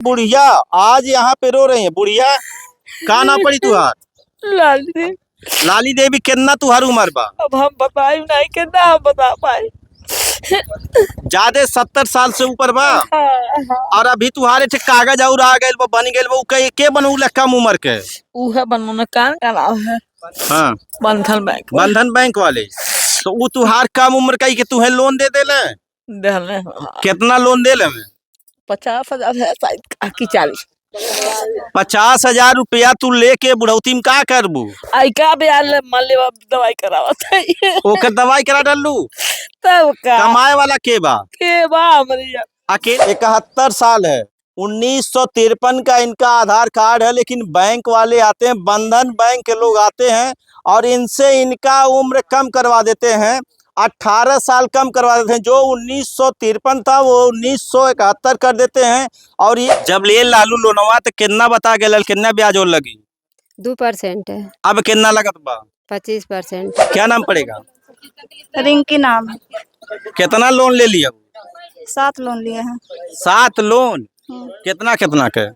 बुढ़िया आज यहाँ पे रो रही है। बुढ़िया का ना पड़ी तुहार? लाली दे। लाली देवी कितना तुहार उम्र बा? अब हम बताई नहीं कितना हम बता पाए। ज्यादा 70 साल से ऊपर बा। हाँ। और अभी तुहारे ठे कागज और आ गए बन गए के बनऊ कम उम्र के? उहे बनवाना कान का नाम है हाँ बंधन बैंक। बंधन बैंक वाले। तो वो तुहार कम उम्र का ही कि तुहे लोन दे देले? देले कितना लोन दे ले? 50,000 है शायद की 40। 50,000 रुपया तू लेके बुढ़ौती में का करबू? आई का ब्याज मान ले दवाई करावत है। ओकर दवाई करा डालू? तब का कमाए वाला के बा मरिया अकेले 71 साल है। 1953 का इनका आधार कार्ड है, लेकिन बैंक वाले आते हैं, बंधन बैंक के लोग आते हैं और इनसे इनका उम्र कम करवा देते हैं। 18 साल कम करवा देते हैं। जो 1953 था वो 1971 कर देते हैं। और ये जब ले लालू लोनवा तो कितना बता गए, कितना ब्याज और लगी? 2% है। अब कितना लगत बा? 25%। क्या नाम पड़ेगा? रिंकी नाम है। कितना लोन ले लिया? 7 लोन लिए हैं। 7 लोन? कितना कितना के?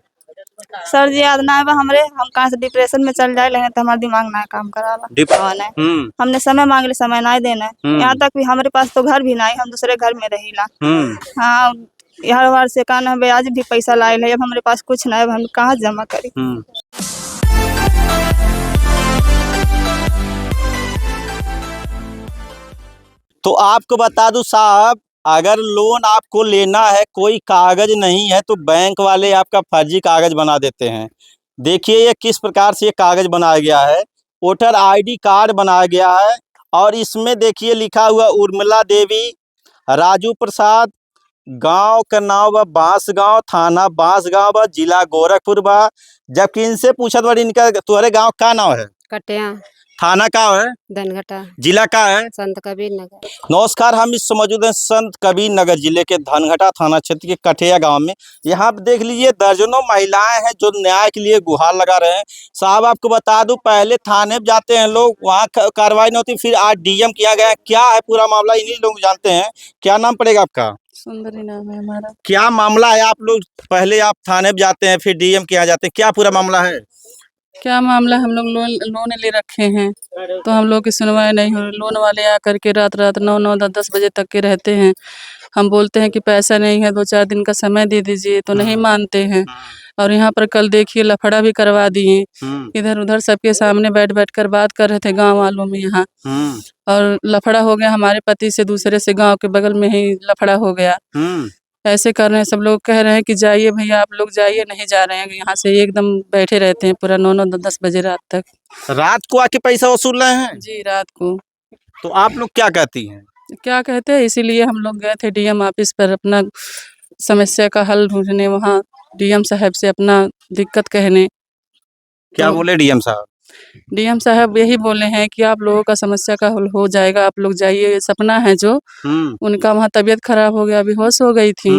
सर जी याद ना है हमरे, हम कहाँ से डिप्रेशन में चल जाए लेकिन तो हमारा दिमाग ना काम कराला। हमने समय मांगले समय ना देना। यहाँ तक भी हमारे पास तो घर भी नहीं, हम दूसरे घर में रहीला। हाँ हर बार से कान ब्याज भी पैसा लाए है। अब हमारे पास कुछ ना है, हम कहाँ जमा करी। तो आपको बता दूं साहब, अगर लोन आपको लेना है, कोई कागज नहीं है तो बैंक वाले आपका फर्जी कागज बना देते हैं। देखिए ये किस प्रकार से ये कागज बनाया गया है। वोटर आईडी कार्ड बनाया गया है और इसमें देखिए लिखा हुआ उर्मिला देवी, राजू प्रसाद, गांव का नाम बा बांसगांव, थाना बांसगांव बा, जिला गोरखपुर बा। जबकि इनसे पूछत बड़ी इनका तुम्हारे गांव का नाम है? कटिया। थाना का है? धनघटा। जिला का है? संत कबीर नगर। नमस्कार, हम इस मौजूद हैं संत कबीर नगर जिले के धनघटा थाना क्षेत्र के कठिया गांव में। यहाँ पे देख लीजिए दर्जनों महिलाएं हैं जो न्याय के लिए गुहार लगा रहे हैं। साहब आपको बता दूं, पहले थाने में जाते हैं लोग, वहाँ कार्रवाई नहीं होती, फिर आज डीएम किया गया। क्या है पूरा मामला इन्हीं लोग जानते हैं। क्या नाम पड़ेगा आपका? सुंदरी नाम है हमारा। क्या मामला है? आप लोग पहले आप थाने में जाते हैं फिर डीएम किया जाते हैं, क्या पूरा मामला है? क्या मामला, हम लोग लोन ले रखे हैं तो हम लोग की सुनवाई नहीं हो रही। लोन वाले आकर के रात 9 10 बजे तक के रहते हैं। हम बोलते हैं कि पैसा नहीं है, 2-4 दिन का समय दे दीजिए, तो नहीं मानते हैं। और यहाँ पर कल देखिए लफड़ा भी करवा दिए। इधर उधर सबके सामने बैठ बैठ कर बात कर रहे थे गांव वालों में यहाँ। और लफड़ा हो गया हमारे पति से दूसरे से, गांव के बगल में ही लफड़ा हो गया। ऐसे कर रहे हैं, सब लोग कह रहे हैं कि जाइए भैया आप लोग जाइए, नहीं जा रहे हैं। यहाँ से एकदम बैठे रहते हैं पूरा 9 10 बजे रात तक। रात को आके पैसा वसूल रहे हैं? जी रात को। तो आप लोग क्या कहती हैं? क्या कहते हैं, इसीलिए हम लोग गए थे डीएम ऑफिस पर अपना समस्या का हल ढूंढने। वहाँ डीएम साहब से अपना दिक्कत कहने। क्या बोले डीएम साहब? डीएम साहब यही बोले हैं कि आप लोगों का समस्या का हल हो जाएगा, आप लोग जाइए। सपना है जो उनका, वहाँ तबीयत खराब हो गया, बेहोश हो गई थी,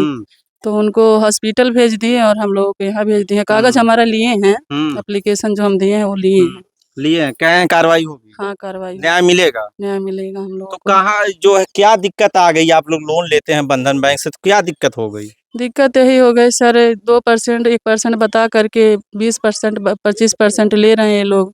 तो उनको हॉस्पिटल भेज दिए और हम लोगों को यहाँ भेज दिए। कागज हमारा लिए हैं, एप्लीकेशन जो हम दिए हैं वो लिए हैं। क्या कार्रवाई होगी? हाँ कार्रवाई, न्याय मिलेगा? न्याय मिलेगा हम लोग तो कहाँ जो है क्या दिक्कत आ गई? आप लोग लोन लेते हैं बंधन बैंक से, तो क्या दिक्कत हो गई? दिक्कत यही हो गई सर, 2% 1% बता करके 20% 25% ले रहे हैं ये लोग।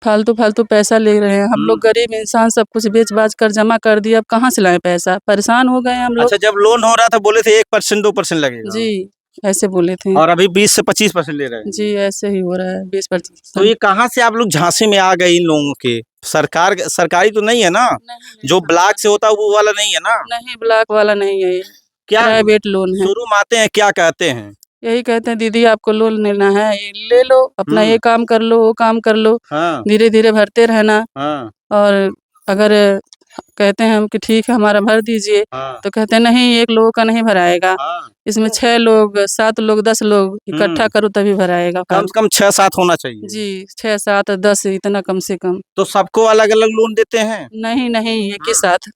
फालतू पैसा ले रहे हैं। हम लोग गरीब इंसान सब कुछ बेच बाज कर जमा कर दिया, अब कहाँ से लाए पैसा? परेशान हो गए हम लोग। अच्छा, जब लोन हो रहा था बोले थे 1% 2% लगेगा? जी ऐसे बोले थे। और अभी 20 से 25% ले रहे हैं? जी ऐसे ही हो रहा है 20%। तो ये कहाँ से आप लोग झांसे में आ गए इन लोगों के? सरकारी तो नहीं है ना? नहीं, जो ब्लॉक से होता है वो वाला नहीं है ना? नहीं ब्लॉक वाला नहीं है, क्या प्राइवेट लोन है। शुरू में आते हैं क्या कहते हैं? यही कहते हैं दीदी आपको लोन लेना है, ये ले लो, अपना ये काम कर लो, वो काम कर लो, धीरे धीरे भरते रहना। और अगर कहते हैं हम कि ठीक है हमारा भर दीजिए, तो कहते हैं नहीं, एक लोगों का नहीं भराएगा, इसमें 6 लोग 7 लोग 10 लोग इकट्ठा करो तभी भराएगा। कम से कम 6-7 होना चाहिए। जी 6 7 10 इतना कम से कम। तो सबको अलग अलग लोन देते हैं? नहीं नहीं, एक ही साथ।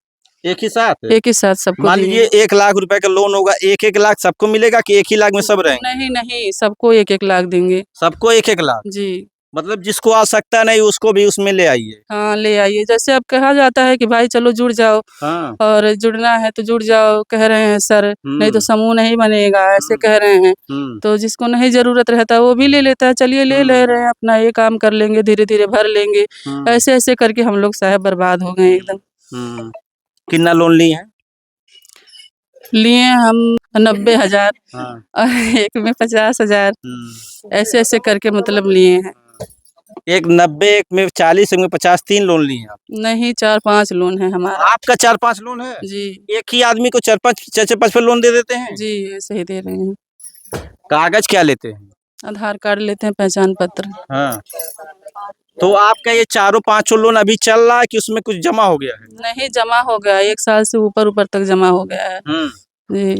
एक ही साथ? एक ही साथ सबको। मान लीजिए 1 लाख रुपए का लोन होगा, 1-1 लाख सबको मिलेगा कि 1 ही लाख में सब रहेंगे? नहीं नहीं, सबको 1-1 लाख देंगे। सबको 1-1 लाख? जी मतलब जिसको आवश्यकता नहीं उसको भी उसमें ले आइए। हाँ, ले आइए। जैसे अब कहा जाता है कि भाई चलो जुड़ जाओ हाँ। और जुड़ना है तो जुड़ जाओ, कह रहे हैं सर, नहीं तो हम्म। समूह नहीं बनेगा, ऐसे कह रहे हैं। हम्म। तो जिसको नहीं ज़रूरत रहता वो भी ले लेता है, चलिए ले ले रहे हैं, अपना ये काम कर लेंगे, धीरे-धीरे भर लेंगे। हम्म। ऐसे-ऐसे करके हम लोग साहब बर्बाद हो गए एकदम। हम्म। कितना लोन लिए हैं? लिए हम 90,000 हाँ। और एक में 50,000, ऐसे-ऐसे करके मतलब लिए हैं। एक 90, एक में 40, एक में 50, 3 लोन लिए हैं आप। नहीं, 4-5 लोन है हमारा। आपका 4-5 लोन है? जी, एक ही आदमी को 4-5 6-6 5 लोन दे देते हैं? जी, ऐसे ही दे रहे हैं। कागज क्या लेते हैं? आधार कार्ड लेते हैं, पहचान पत्र। हाँ। तो आपका ये चारों पांचों लोन अभी चल रहा है कि उसमें कुछ जमा हो गया है? नहीं, जमा हो गया, 1 साल से ऊपर-ऊपर तक जमा हो गया है। जी,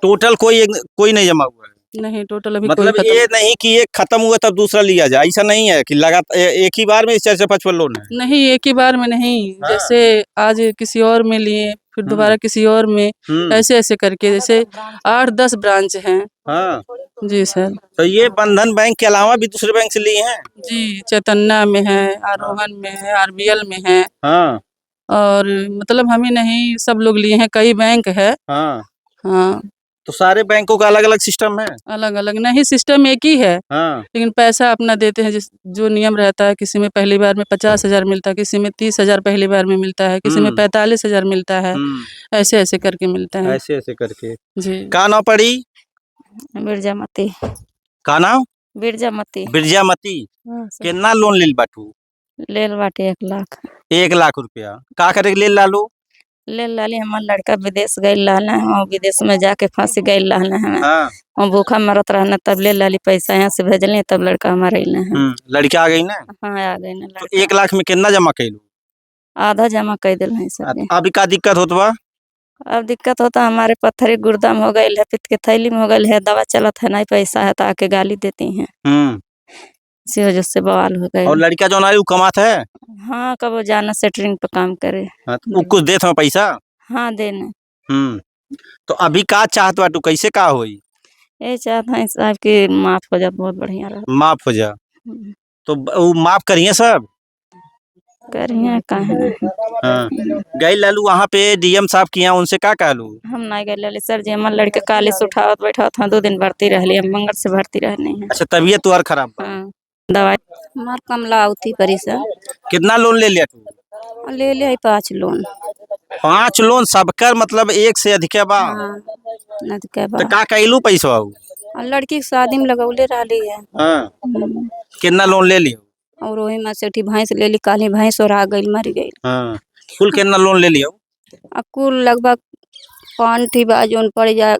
टोटल कोई नहीं जमा हुआ है? नहीं टोटल अभी कोई मतलब खत्म ये नहीं कि एक खत्म हुआ तब दूसरा लिया जाए, ऐसा नहीं है कि लगातार एक ही बार में 4-4 5 लोन है? नहीं, एक ही बार में नहीं, हाँ। जैसे आज किसी और में लिए, फिर दोबारा किसी और में, ऐसे-ऐसे करके जैसे 8-10 ब्रांच हैं। हाँ। जी सर। तो ये बंधन बैंक के अलावा भी दूसरे बैंक से लिए हैं? जी, चैतन्या में है, आरोहन में है, आरबीएल में है हाँ। और मतलब हम ही नहीं, सब लोग लिए हैं, कई बैंक है। हाँ। हाँ, तो सारे बैंकों का अलग-अलग सिस्टम है? अलग-अलग नहीं, सिस्टम एक ही है। हाँ। लेकिन पैसा अपना देते हैं, जिस जो नियम रहता है, किसी में पहली बार में 50,000 मिलता है, किसी में 30,000 पहली बार में मिलता है, किसी में 45,000 मिलता है, ऐसे-ऐसे करके मिलता है। ऐसे-ऐसे करके। जी। का नाम पड़ी? बिरजामती। का नाम? बिरजामती। बिरजामती। हाँ सर। कितना लोन लेल बाटू? लेल बाटे 1 लाख। 1 लाख रुपया। का करे के लेल लालू? ले लाली हमार लड़का विदेश गइल रहना है और विदेश में जाके फंस गइल रहना है। हाँ। और भूखा मरत रहना तब ले लाली पैसा यहाँ से भेजले तब लड़का हमारा अइले है। लड़का आ गई ना? हाँ आ गई ना तो लड़का। 1 लाख में कितना जमा कैलू? आधा जमा कर दिल है सब। अभी का दिक्कत होत बा? अब दिक्कत होता हमारे पत्थरी गुर्दा में हो गई है, पित्त के थैली में हो गई है, दवा चलत है, नहीं पैसा है तो आके गाली देती हैं। इसी वजह से बवाल हो गए। और लड़का जो ना उ कमात है? हाँ कब वो जाना सेटरिंग पे काम करे। हाँ, तो उ कुछ देत हमें पैसा? हाँ देने। तो अभी का चाहत बाटू, कैसे का होई? यही चाहते हैं साहब की माफ हो जा, बहुत बढ़िया रहा। माफ हो जा। तो उ माफ करिए सब? करिए काहे नहीं। हाँ। गई लालू वहाँ पे डीएम साहब के यहाँ, उनसे का कहलू? हम नहीं गए लाली सर जी, हमारे लड़के काले से उठावत बैठावत हाँ 2 दिन भर्ती रह लिया, मंगल से भर्ती रहने हैं। अच्छा, तबीयत तो और खराब बा? हाँ दवाई हमार कमला आवती परिसा। कितना लोन ले लिया तू? ले लिया 5 लोन। 5 लोन सबकर मतलब एक से अधिक बा? हाँ नद के तो बाद का कैलू पैसा? लड़की के शादी में लगौले रही है। हाँ। कितना लोन ले लियो? और वही में से भैंस ले ली, काली भैंस और आ गई मर गई। हाँ। कुल कितना लोन ले लियो? अब कुल लगभग 5 ठी बाजून पड़ जाए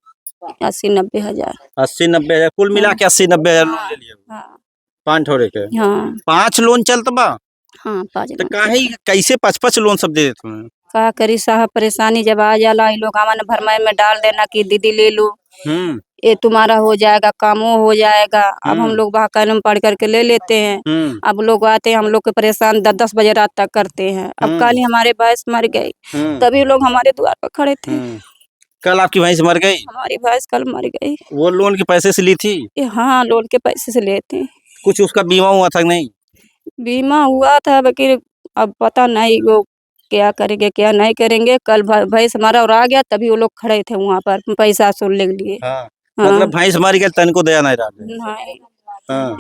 80-90 हजार। 80-90 हजार कुल मिला के 80-90 हजार लोन ले लियो? हाँ 5 ठोरे के? हाँ 5 लोन चलत बा? हाँ 5 तो काहे कैसे 5-5 लोन सब दे देते हैं? का करी साहब, परेशानी जब आ जाला इ लोग हमारे भरमाए में डाल देना कि दीदी ले लो, ये तुम्हारा हो जाएगा, कामों हो जाएगा। अब हम लोग बाकायदे में पढ़ करके ले लेते हैं। अब लोग आते हैं हम लोग के परेशान 10-10 बजे रात तक करते हैं। अब कल ही हमारे भैंस मर गई, तभी लोग हमारे द्वार पर खड़े थे। कल आपकी भैंस मर गई? हमारी भैंस कल मर गई। वो लोन के पैसे से ली थी? हाँ लोन के पैसे से लेते। कुछ उसका बीमा हुआ था नहीं? बीमा हुआ था लेकिन अब पता नहीं वो क्या करेंगे क्या नहीं करेंगे। कल भैंस हमारा और आ गया तभी वो लोग खड़े थे वहाँ पर पैसा वसूल ले लिए। हाँ। मतलब भैंस मर गया तन को दया नहीं रहा? हाँ।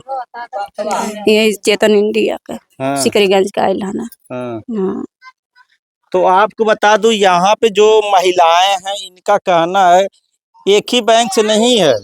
ये चेतन इंडिया का सिकरीगंज का इलाना। हाँ। तो आपको बता दूं यहाँ पे जो महिलाएं हैं इनका कहना है एक ही बैंक से नहीं है,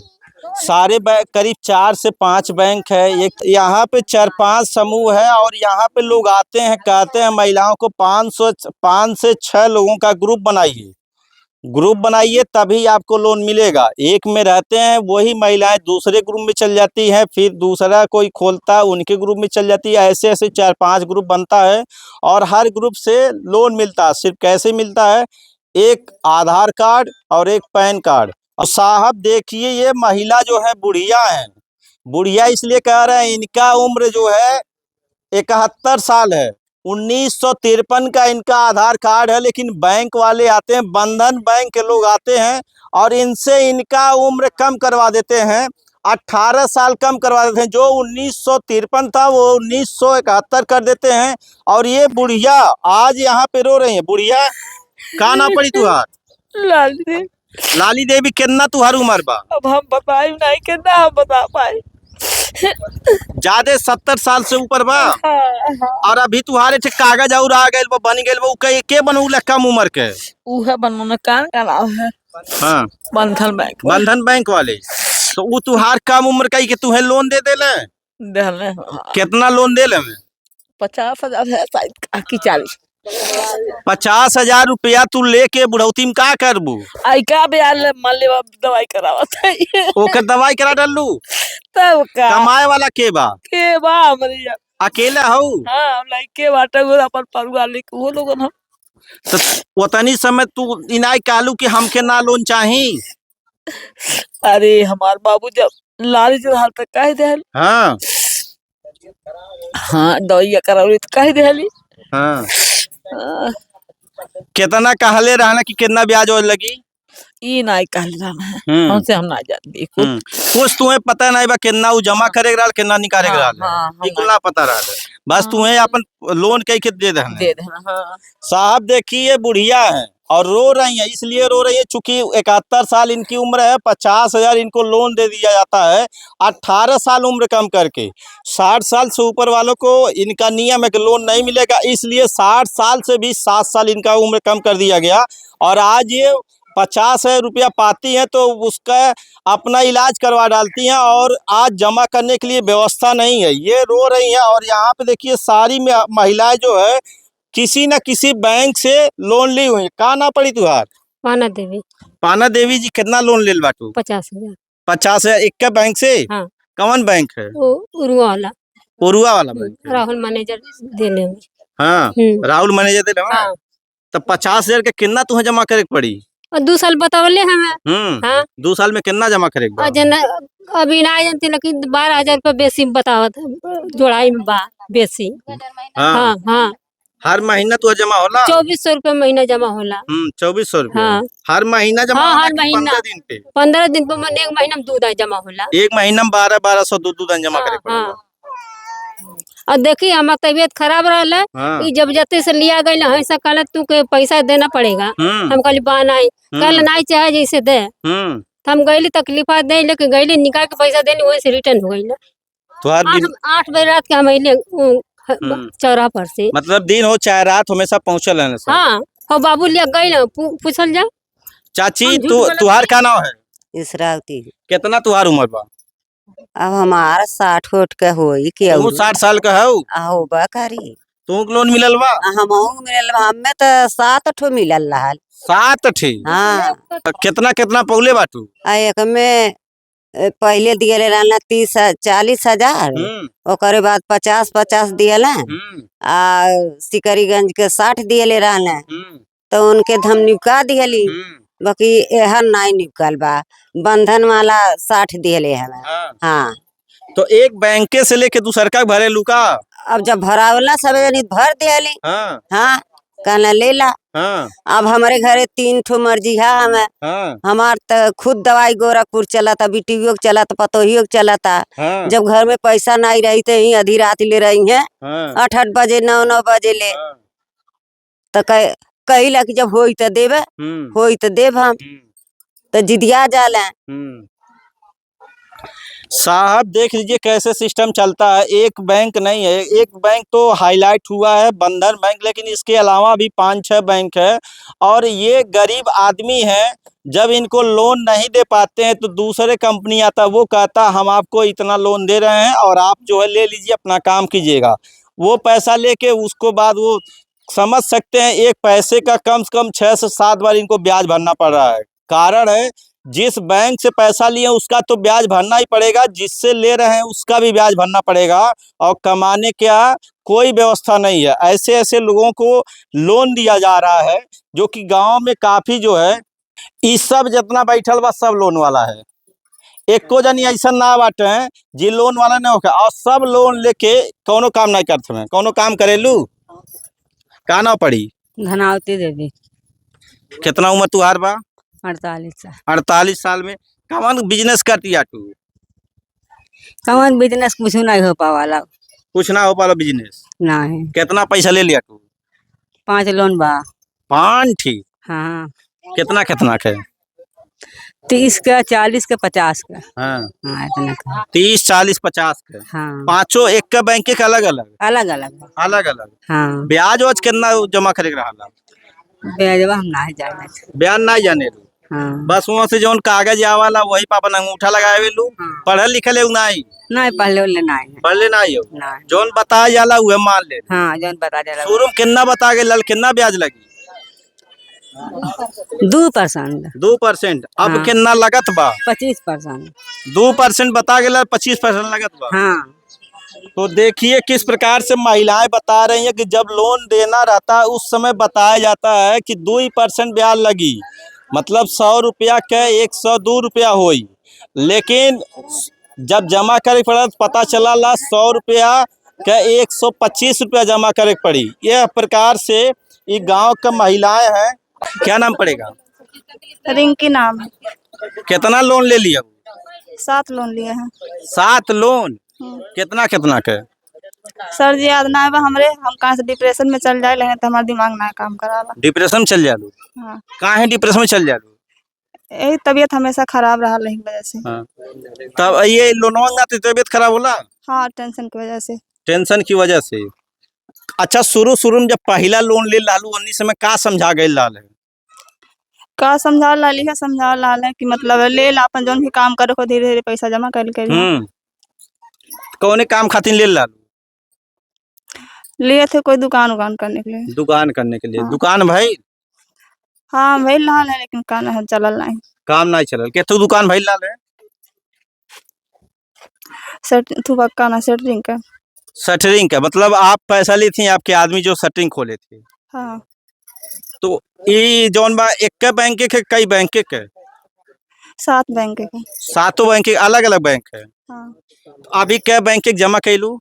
सारे बैंक करीब 4 से 5 बैंक है। एक यहाँ पे 4-5 समूह है और यहाँ पे लोग आते हैं, कहते हैं महिलाओं को 5 से 6 लोगों का ग्रुप बनाइए तभी आपको लोन मिलेगा। एक में रहते हैं वही महिलाएं दूसरे ग्रुप में चल जाती हैं, फिर दूसरा कोई खोलता है उनके ग्रुप में चल जाती है, ऐसे ऐसे 4-5 ग्रुप बनता है और हर ग्रुप से लोन मिलता है। सिर्फ कैसे मिलता है? एक आधार कार्ड और एक पैन कार्ड। और साहब देखिए ये महिला जो है बुढ़िया है, बुढ़िया इसलिए कह रहे हैं इनका उम्र जो है 71 साल है। 1953 का इनका आधार कार्ड है, लेकिन बैंक वाले आते हैं, बंधन बैंक के लोग आते हैं और इनसे इनका उम्र कम करवा देते हैं 18 साल कम करवा देते हैं। जो 1953 था वो 1971 कर देते हैं। और ये बुढ़िया आज यहाँ पे रो रही है। बुढ़िया का ना पड़ी तुहार? लाली दे। लाली देवी कितना तुहार उम्र बा? अब हम बताई नहीं कितना हम बता पाए। ज्यादा 70 साल से ऊपर बा। हाँ। और अभी तुम्हारे ठे कागज और आ गए बन गए के बनौले कम उम्र के? उहे बनवाना का नाम है हाँ बंधन बैंक। बंधन बैंक वाले। तो वो तुहार कम उम्र का ही के तुम्हें लोन दे देले? देहले कितना लोन दे ले? 50,000 है शायद की 40। 50,000 रुपया तू लेके बुढ़ौती में का करबू? आई का ब्याज मान ले दवाई करावत है। ओकर दवाई करा डालू? तब का कमाए वाला के बा? के बा हमरी। अकेला हूँ? हाँ लइके बाटे गो अपन परिवार लेके वो लोगन हम। तो उतनी समय तू इनाय कालू कि हमके ना लोन चाही? अरे हमार बाबू जब लाली जो हाल तक कह दे। हाँ हाँ दवाई करावली तो कह दे। हाँ कितना कहले रहना कि कितना ब्याज और लगी? ई नहीं कहले रहना है हमसे, हम ना जानती कुछ। कुछ तुम्हें पता नहीं बा कितना वो जमा करेगा रहा कितना निकालेगा रहा? हाँ, बिल्कुल ना पता रहा। बस तुम्हें अपन लोन कह के दे देना। दे देना। हाँ। साहब देखिए बुढ़िया है और रो रही है। इसलिए रो रही है चूंकि 71 साल इनकी उम्र है। 50,000 इनको लोन दे दिया जाता है 18 साल उम्र कम करके। 60 साल से ऊपर वालों को इनका नियम है कि लोन नहीं मिलेगा। इसलिए 60 साल से भी 7 साल इनका उम्र कम कर दिया गया। और आज ये 50,000 रुपया पाती हैं तो उसका अपना इलाज करवा डालती हैं और आज जमा करने के लिए व्यवस्था नहीं है। ये रो रही हैं। और यहाँ पे देखिए सारी महिलाएं जो है किसी न किसी बैंक से लोन ली हुई। का ना पड़ी तुहार? पाना देवी। पाना देवी जी कितना लोन ले बाटू? 50,000। 50,000 एक का बैंक से? हाँ। कौन बैंक है? वो उरुआ वाला। उरुआ वाला बैंक है। राहुल मैनेजर देले। हाँ राहुल मैनेजर दे। हाँ। तो 50,000 के कितना तुम्हें जमा करे पड़ी? और 2 साल बतावले हमें। हाँ 2 साल में कितना जमा करेगा? अभी ना जानती लेकिन 12,000 रुपया बेसी बतावत जोड़ाई में बा बेसी। हाँ हाँ हर महीना तो जमा होला? 2400 रुपया महीना जमा होला। 2400 रुपया। हाँ। हर महीना जमा हाँ, होला हर कि महीना। 15 दिन पे? 15 दिन पर मन एक महीना में 2 दिन जमा होला। एक महीना में 1200 दो जमा करे पड़ेगा। हाँ। और देखी हमार तबीयत खराब रहला। हाँ। ई जब जते से लिया गई ऐसा कहला तू के पैसा देना पड़ेगा। हम कहली बा नहीं कल नहीं चाहे जैसे दे। तो हम गईली तकलीफा दे लेके गईली निकाल के पैसा देनी वही से रिटर्न हो गई ना। तो हर दिन 8 बजे रात के हम अइले चौराहा पर से। मतलब दिन हो चाहे रात हमेशा पहुँचल है ना? हाँ और बाबू लिया गई ना पूछल जा। चाची तुहार का नाम है? इसरावती। कितना तुहार उम्र बा? अब हमारा 60 फुट का होई के तू 60 साल का है? हो बकरी तू लोन मिलल बा? हमहू मिलल बा। हमें तो 7 ठो मिलल रहल। 7 ठे? हाँ कितना पौले बाटू? एक में पहले दिए रहना 40,000। ओकरे बाद 50 दिए। आ सिकरीगंज के 60 दिए रहना तो उनके धम निपका दियली। बाकी एहर नहीं निकल बा। बंधन वाला 60 दिए हमें। हाँ तो एक बैंक से लेके दूसर का भरे लुका? अब जब भरावला सब भर दियली। हाँ कहना ले ला। अब हमारे घरे 3 ठो मर्जी है हमें। हमार तो खुद दवाई गोरखपुर चला था, बिटियो के चला था, पतोहियो के चला था। जब घर में पैसा नहीं रही तो ही आधी रात ले रही है 8 बजे 9 बजे ले। तो कहिला कि जब होई तो देवे होई तो देव हम तो जिदिया जाला। साहब देख लीजिए कैसे सिस्टम चलता है। एक बैंक नहीं है, एक बैंक तो हाईलाइट हुआ है बंधन बैंक, लेकिन इसके अलावा भी 5-6 बैंक है। और ये गरीब आदमी है, जब इनको लोन नहीं दे पाते हैं तो दूसरे कंपनी आता है, वो कहता हम आपको इतना लोन दे रहे हैं और आप जो है ले लीजिए अपना काम कीजिएगा। वो पैसा लेके उसको बाद वो समझ सकते हैं एक पैसे का कम से कम 6 से 7 बार इनको ब्याज भरना पड़ रहा है। कारण है जिस बैंक से पैसा लिए उसका तो ब्याज भरना ही पड़ेगा, जिससे ले रहे हैं उसका भी ब्याज भरना पड़ेगा। और कमाने का कोई व्यवस्था नहीं है। ऐसे ऐसे लोगों को लोन दिया जा रहा है जो कि गांव में काफी जो है इस सब जितना बैठल बा सब लोन वाला है। एको जनी ऐसा ना बाटे हैं जी लोन वाला नहीं होगा। और सब लोन लेके कोनो काम नहीं करते हैं। कोनो काम करेलू का ना पड़ी? धनावती देवी। कितना उम्र तुहार बा? 48 साल। 48 साल में कौन बिजनेस करती है तू? कौन बिजनेस कुछ नहीं हो पावाला कुछ ना हो पाला बिजनेस। नहीं। कितना पैसा ले लिया तू? 5 लोन बा। 5 ठीक। हाँ। कितना कितना के? 30 का, 40 का, 50 का। हाँ, हाँ इतना का। 30 40 50 के। हाँ। पांचों एक का बैंक के अलग अलग? अलग अलग। अलग अलग। हाँ। ब्याज वाज कितना जमा करे के रहा? ब्याजवा हम नहीं जाने। ब्याज नहीं जाने लू? हाँ। बस वहाँ से जौन कागज आवाला वही पे अपन अंगूठा लगावे लू। पढ़ल लिखल है नहीं? नहीं पहले उले नहीं है। पढ़ले नहीं हो? नहीं। जौन बताया जाला उहे मान ले। हाँ जौन बता दे शुरू में कितना बता के लल कितना ब्याज लगी? 2%। 2%। अब हाँ। कितना लगत बा? 25%। 2% बता के लल 25% लगत बा। हाँ। तो देखिए किस प्रकार से महिलाएं बता रही हैं कि जब लोन देना रहता है उस समय बताया जाता है कि 2% ब्याज लगी, मतलब 100 रुपया के 102 रुपया हुई। लेकिन जब जमा करे पड़ा पता चला ला 100 रुपया के 125 रुपया जमा करे पड़ी। यह प्रकार से ये गांव का महिलाएं हैं। क्या नाम पड़ेगा? रिंकी नाम है। कितना लोन ले लिया? 7 लोन लिए हैं। 7 लोन। कितना कितना के? सर जी याद ना है हमरे, हम कहाँ से डिप्रेशन में चल जाए तो हमारा दिमाग ना काम कराला। डिप्रेशन में चल जालू? हाँ। कहाँ है डिप्रेशन में चल जालू? यही तबीयत हमेशा खराब रहा यही वजह से। हाँ। तब ये लोनवा ना तो तबीयत खराब होला? हाँ टेंशन की वजह से। टेंशन की वजह से। अच्छा, शुरू में जब पहला लोन ले लालू उन्नी समय का समझा गए लाल है? का समझा लाली है, समझा लाल है कि मतलब ले ला अपन जौन भी काम करे को धीरे धीरे पैसा जमा कर के। कौने काम खातिर ले लालू? लिए थे कोई दुकान उकान करने के लिए। दुकान करने के लिए। हाँ। दुकान भाई? हाँ भाई लाल है लेकिन का ना चलल नहीं। काम नहीं चलल? के तो दुकान भाई लाल है? सेट थुपक्का ना सेटरिंग का। शटरिंग का मतलब आप पैसा ली थी आपके आदमी जो शटरिंग खोले थे? हाँ। तो ये जौन बा एक का बैंक के कई बैंक के? 7 बैंक के। 7 बैंक के अलग अलग बैंक है। हाँ। अभी क्या बैंक के जमा कैलू?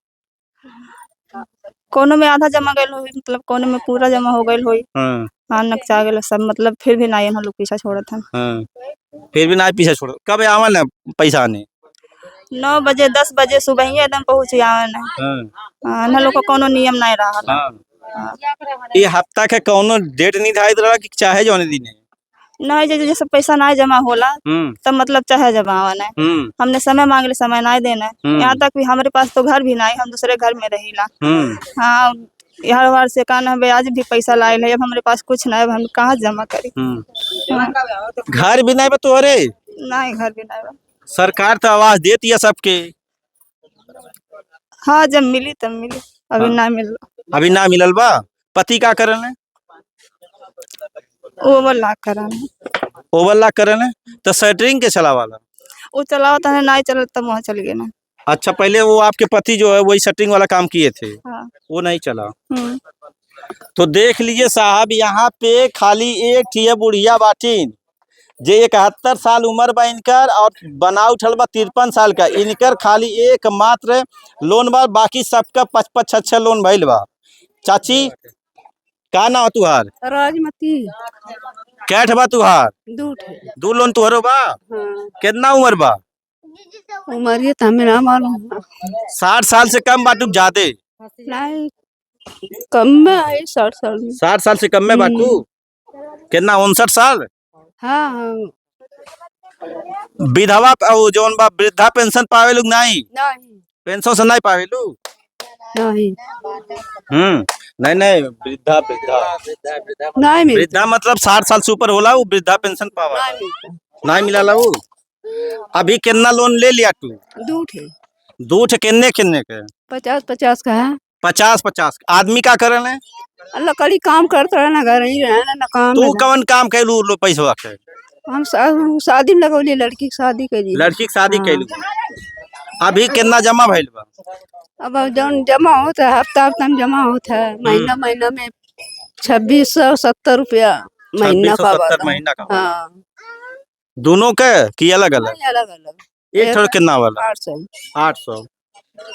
कोनो में आधा जमा गयल हुई, मतलब कोनो में पूरा जमा हो गयल हुई। हाँ। हाँ नकचा गयल सब, मतलब फिर भी नहीं हम लोग पीछा छोड़त हैं। हाँ। फिर भी ना पीछे छोड़ो। कब आवा ना पैसा आने? 9 बजे 10 बजे सुबह ही एकदम पहुँच जावन है। हाँ। हम लोग को कोनो नियम नहीं रहा। हाँ। ये हफ्ता के कोनो डेट निर्धारित रहा कि चाहे जौन दिन है? नहीं जैसे पैसा नहीं जमा होला तब मतलब चाहे जमा आवन है। हमने समय मांगले समय नहीं देना है। यहाँ तक भी हमारे पास तो घर भी नहीं, हम दूसरे घर में रहीला। हाँ हर बार से कहना ब्याज भी पैसा लाए है, अब हमारे पास कुछ नहीं, हम कहाँ जमा करी। घर भी नहीं बा तोहरे? नहीं घर भी नहीं बा। सरकार तो आवाज देती है सबके। हाँ जब मिली तब मिली, अभी ना मिल। अभी ना मिलल बा? पति का करन है? ओवरलॉक कराना। ओवरलॉक करन है तो शटरिंग के चलावाला? वो चलावा था नहीं चल तब वहाँ चल गए ना। अच्छा, पहले वो आपके पति जो है वही शटरिंग वाला काम किए थे? हाँ। वो नहीं चला? तो देख लीजिए साहब, यहाँ पे खाली एक थी बुढ़िया बाटीन जे 71 साल उम्र बा इनकर और बना उठल बा 53 साल का। इनकर खाली एक मात्र लोन बा, बाकी सबका 5-5 6 लोन भइल बा। चाची का ना तुहार? राजमती। कैठ बा तुहार? 2 लोन तुहरो बा? कितना उम्र बा? उम्र ये तो हमें ना मालूम। 60 साल से कम बाटू? ज्यादा नहीं कम में है 60 साल में। 60 साल से कम में बाटू? कितना 59 साल? हाँ। विधवा जौन बा वृद्धा पेंशन पावे लोग नहीं? नहीं पेंशन से नहीं पावे लोग? नहीं नहीं वृद्धा वृद्धा नहीं वृद्धा मतलब 60 साल से ऊपर होला वो वृद्धा पेंशन पावा? नहीं मिला वो। अभी कितना लोन ले लिया तू? 2 थे किन्ने किन्ने के? 50-50 का है। 50-50 आदमी का करन है? लकड़ी काम करते रहना, घर ही रहना ना काम। तू कौन काम कैलू लो पैसा के? हम शादी में लगौली, लड़की की शादी के लिए। लड़की की शादी कैलू? अभी कितना जमा भइल बा? अब जौन जमा होता है हफ्ता में जमा होता है, महीना में 2670 रुपया महीना का। 2670 महीना का? हाँ। दोनों के कि अलग अलग? अलग अलग। एक थोड़ा कितना वाला? 800।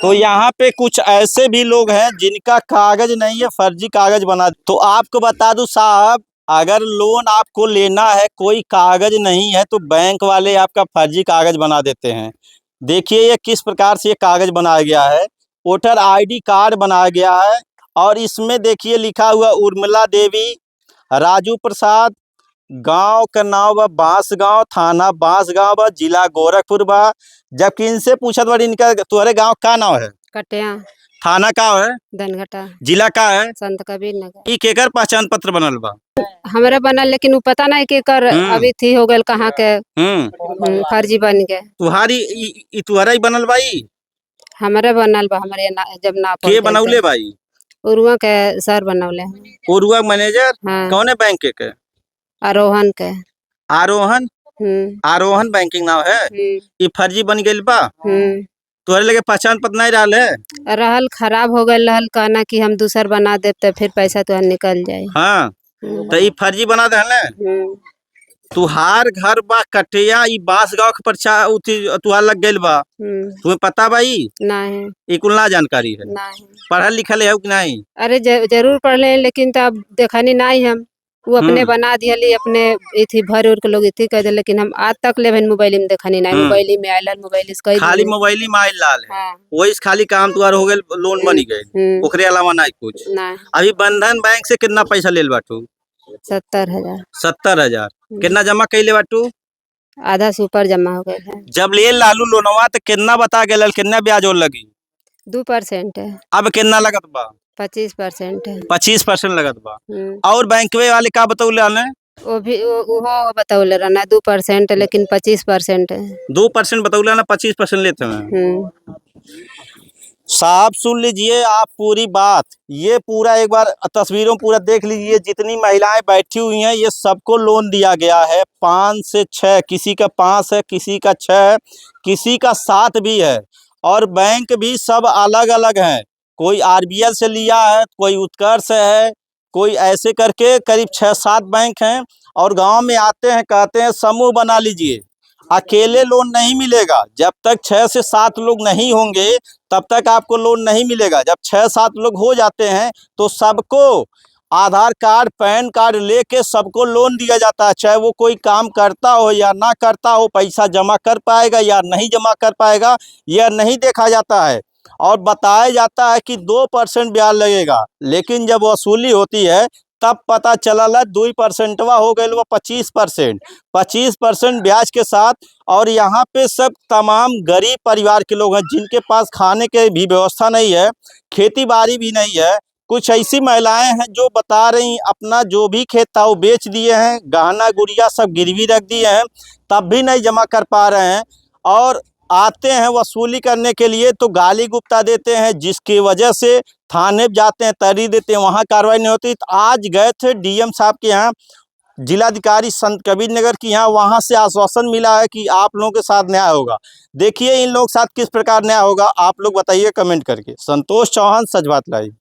तो यहाँ पे कुछ ऐसे भी लोग हैं जिनका कागज नहीं है, फर्जी कागज बना। तो आपको बता दूं साहब, अगर लोन आपको लेना है कोई कागज नहीं है तो बैंक वाले आपका फर्जी कागज बना देते हैं। देखिए ये किस प्रकार से ये कागज बनाया गया है। वोटर आईडी कार्ड बनाया गया है और इसमें देखिए लिखा हुआ उर्मिला देवी, राजू प्रसाद, गांव का नाम बा बांसगांव, थाना बांसगांव बा, जिला गोरखपुर बा। जबकि इनसे पूछत बड़ी इनका तुम्हारे गांव का नाम है, कटिया थाना का है, धनघटा जिला का है, संत कबीर नगर ई केकर पहचान पत्र बनल बा। हमारे बनल, लेकिन वो पता नहीं कि कर अभी थी हो गल कहाँ के फर्जी बन गए। तुम्हारी ई तुम्हारा ही बनल बाई, हमारे बनल बा, हमारे जब ना के बनौले बाई, उरुआ के सर बनौले हैं। उरुआ मैनेजर हाँ। कौने बैंक के? आरोहन के। आरोहन, आरोहन बैंकिंग नाम है। ये फर्जी बन गई बा, तोहरे लगे पहचान पत्र नहीं रहल है, रहल खराब हो गल रहल, कहना कि हम दूसर बना दे तो फिर पैसा तुहर निकल जाये। हाँ तो ये फर्जी बना दे। तुहार घर बा कटिया, ई बांसगांव के पर्चा तुहार लग गइल बा, तुम्हें पता बाई? नहीं, ये कुल ना जानकारी है। नहीं। पढ़ल लिखल है कि नहीं? अरे जरूर पढ़ ले, लेकिन तब देखनी नहीं हम, वो अपने बना दियली, अपने इथी भर उर के लोग इथी कह दे, लेकिन हम आज तक ले मोबाइल में देखनी नहीं। मोबाइल में आयल, मोबाइल इस खाली मोबाइल में आयल लाल है। हाँ। वही खाली काम तुहार हो गइल, लोन बनी गए, ओकरे अलावा नहीं कुछ। नहीं। अभी बंधन बैंक से कितना पैसा लेल बाटू? 70,000। 70,000 कितना जमा कैले बाटू? आधा सुपर जमा हो गए है। जब ले लालू लोनवा तो कितना बता गए, कितना ब्याज और लगी? 2% है। अब कितना लगत बा? 25% है। 25% लगत बा। और बैंकवे वाले का बतौले हने? वो भी वो बतौले रहना 2%, लेकिन 25% है। 2% बतौले ना, 25% लेते हैं। साहब सुन लीजिए आप पूरी बात, ये पूरा एक बार तस्वीरों पूरा देख लीजिए। जितनी महिलाएं बैठी हुई हैं ये सबको लोन दिया गया है, 5 से 6, किसी का 5 है, किसी का 6, किसी का 7 भी है। और बैंक भी सब अलग अलग हैं, कोई आरबीएल से लिया है, कोई उत्कर्ष से है, कोई ऐसे करके करीब 6-7 बैंक हैं। और गांव में आते हैं, कहते हैं समूह बना लीजिए, अकेले लोन नहीं मिलेगा। जब तक 6 से 7 लोग नहीं होंगे तब तक आपको लोन नहीं मिलेगा। जब 6-7 लोग हो जाते हैं तो सबको आधार कार्ड, पैन कार्ड लेके सबको लोन दिया जाता है। चाहे वो कोई काम करता हो या ना करता हो, पैसा जमा कर पाएगा या नहीं जमा कर पाएगा यह नहीं देखा जाता है। और बताया जाता है कि 2% ब्याज लगेगा, लेकिन जब वसूली होती है तब पता चला 2% हो गए वो 25% ब्याज के साथ। और यहाँ पे सब तमाम गरीब परिवार के लोग हैं जिनके पास खाने के भी व्यवस्था नहीं है, खेती बाड़ी भी नहीं है। कुछ ऐसी महिलाएं हैं जो बता रही अपना जो भी खेत था वो बेच दिए हैं, गहना गुड़िया सब गिरवी रख दिए हैं, तब भी नहीं जमा कर पा रहे हैं। और आते हैं वसूली करने के लिए तो गाली गुप्ता देते हैं, जिसकी वजह से थाने जाते हैं, तहरीर देते हैं, वहाँ कार्रवाई नहीं होती। तो आज गए थे डीएम साहब के यहाँ, जिलाधिकारी संत कबीर नगर की यहाँ, वहाँ से आश्वासन मिला है कि आप लोगों के साथ न्याय होगा। देखिए इन लोगों के साथ किस प्रकार न्याय होगा, आप लोग बताइए कमेंट करके। संतोष चौहान, सच बात लाइव।